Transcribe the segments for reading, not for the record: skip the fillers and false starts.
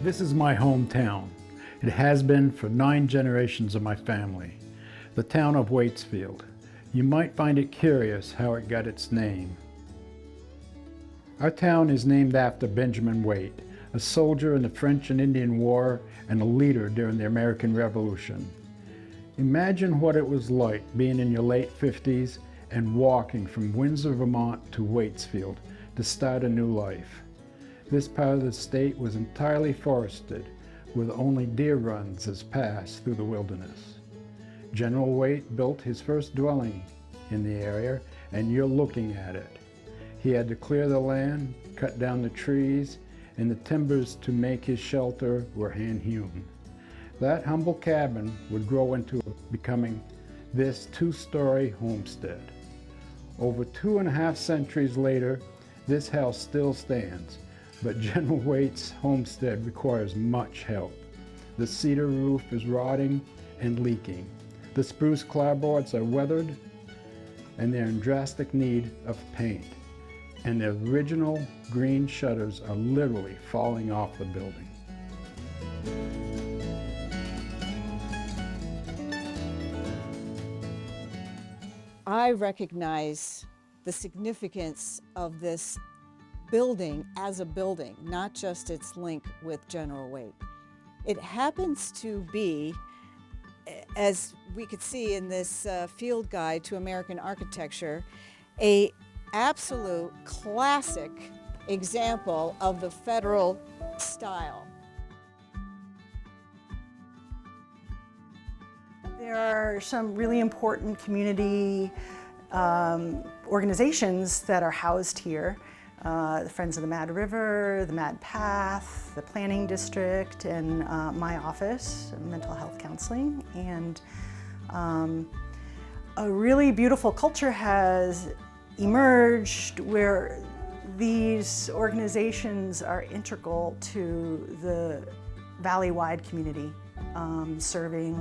This is my hometown. It has been for 9 generations of my family. The town of Waitsfield. You might find it curious how it got its name. Our town is named after Benjamin Waite, a soldier in the French and Indian War and a leader during the American Revolution. Imagine what it was like being in your late 50s and walking from Windsor, Vermont to Waitsfield to start a new life. This part of the state was entirely forested, with only deer runs as paths through the wilderness. General Waite built his first dwelling in the area, and you're looking at it. He had to clear the land, cut down the trees, and the timbers to make his shelter were hand-hewn. That humble cabin would grow into becoming this 2-story homestead. Over 2.5 centuries later, this house still stands, but General Waite's homestead requires much help. The cedar roof is rotting and leaking. The spruce clapboards are weathered, and they're in drastic need of paint. And the original green shutters are literally falling off the building. I recognize the significance of this building as a building, not just its link with General Waite. It happens to be, as we could see in this field guide to American architecture, an absolute classic example of the federal style. There are some really important community organizations that are housed here. The Friends of the Mad River, the Mad Path, the Planning District, and my office, mental health counseling. And a really beautiful culture has emerged where these organizations are integral to the valley-wide community, serving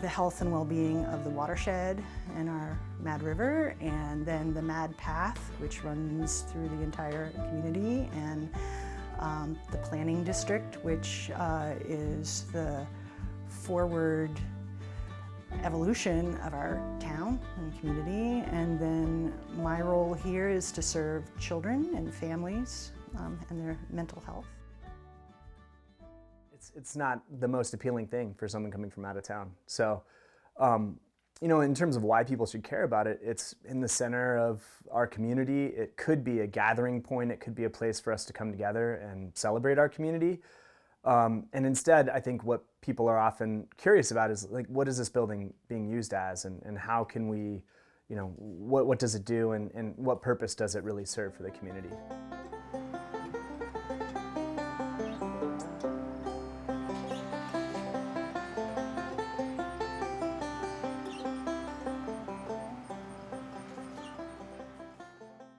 the health and well-being of the watershed in our Mad River, and then the Mad Path, which runs through the entire community, and the Planning District, which is the forward evolution of our town and community. And then my role here is to serve children and families and their mental health. It's not the most appealing thing for someone coming from out of town. So, you know, in terms of why people should care about it, it's in the center of our community. It could be a gathering point. It could be a place for us to come together and celebrate our community. And instead, I think what people are often curious about is, like, what is this building being used as, and how can we, you know, what does it do, and what purpose does it really serve for the community?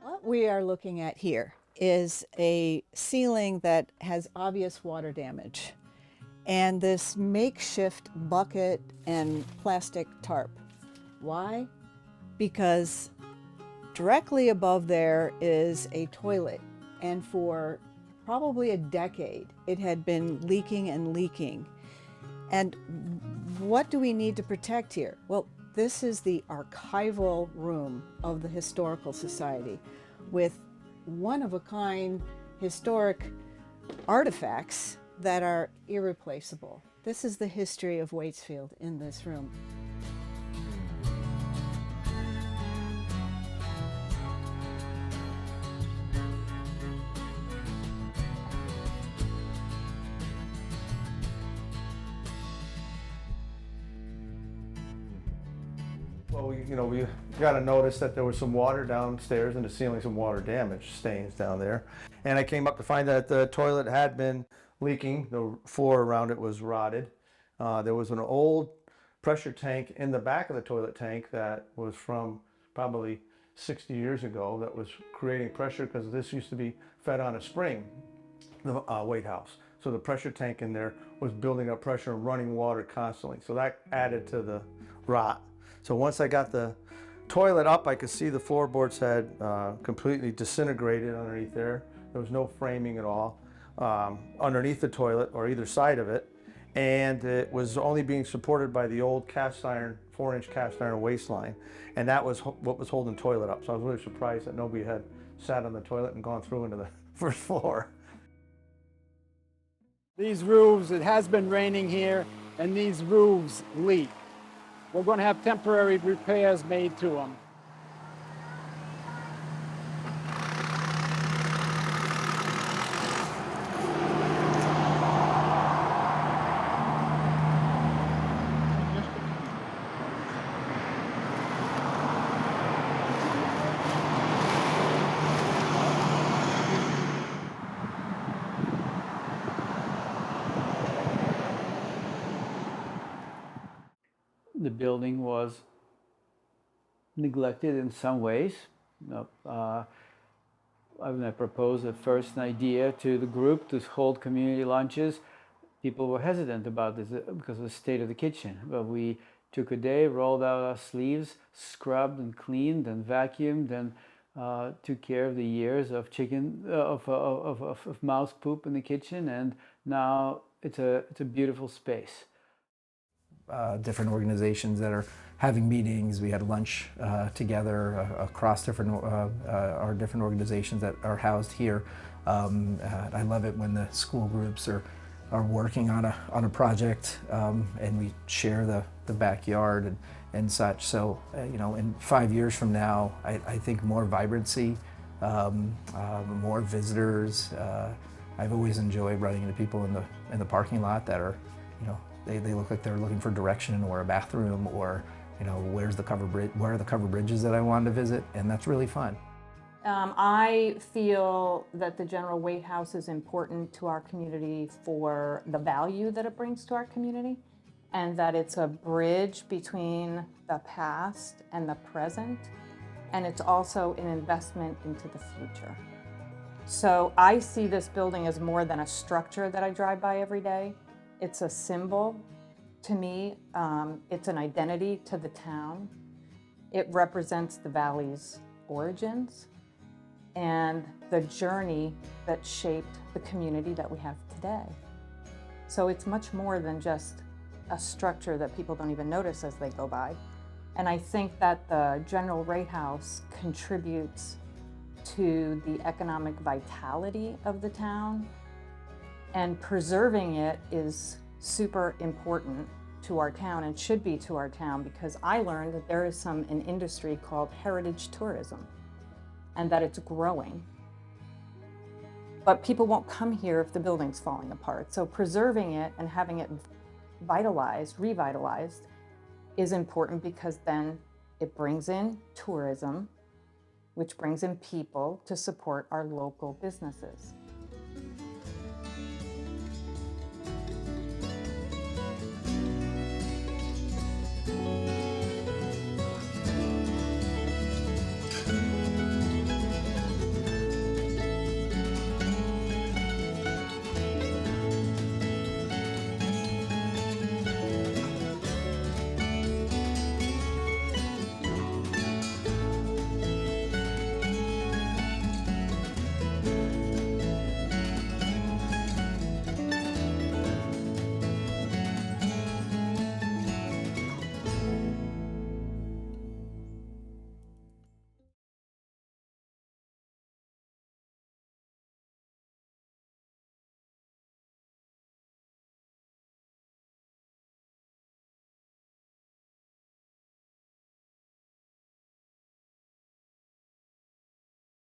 What we are looking at here is a ceiling that has obvious water damage, and this makeshift bucket and plastic tarp. Why? Because directly above there is a toilet, and for probably a decade it had been leaking and leaking. And what do we need to protect here? Well, this is the archival room of the Historical Society, with one-of-a-kind historic artifacts that are irreplaceable. This is the history of Waitsfield in this room. Well, we got a notice that there was some water downstairs in the ceiling, some water damage stains down there. And I came up to find that the toilet had been leaking. The floor around it was rotted. There was an old pressure tank in the back of the toilet tank that was from probably 60 years ago that was creating pressure, because this used to be fed on a spring, the Waite House. So the pressure tank in there was building up pressure and running water constantly. So that added to the rot. So once I got the toilet up, I could see the floorboards had completely disintegrated underneath there. There was no framing at all. underneath the toilet or either side of it, and it was only being supported by the old cast iron, 4-inch cast iron waistline, and that was what was holding the toilet up. So I was really surprised that nobody had sat on the toilet and gone through into the first floor. These roofs, it has been raining here, and these roofs leak. We're going to have temporary repairs made to them. The building was neglected in some ways. When I proposed the first idea to the group to hold community lunches, people were hesitant about this because of the state of the kitchen. But we took a day, rolled out our sleeves, scrubbed and cleaned and vacuumed, and took care of the years of mouse poop in the kitchen, and now it's a beautiful space. Different organizations that are having meetings. We had lunch together across our different organizations that are housed here. I love it when the school groups are working on a project, and we share the backyard and such. So you know, in 5 years from now, I think more vibrancy, more visitors. I've always enjoyed running into people in the parking lot that are, you know, they look like they're looking for direction or a bathroom, or, you know, where are the covered bridges that I wanted to visit, and that's really fun. I feel that the General Waite House is important to our community for the value that it brings to our community, and that it's a bridge between the past and the present, and it's also an investment into the future. So I see this building as more than a structure that I drive by every day. It's a symbol to me. It's an identity to the town. It represents the valley's origins and the journey that shaped the community that we have today. So it's much more than just a structure that people don't even notice as they go by. And I think that the General Waite House contributes to the economic vitality of the town, and preserving it is super important to our town, and should be to our town, because I learned that there is an industry called heritage tourism, and that it's growing. But people won't come here if the building's falling apart. So preserving it and having it revitalized is important, because then it brings in tourism, which brings in people to support our local businesses.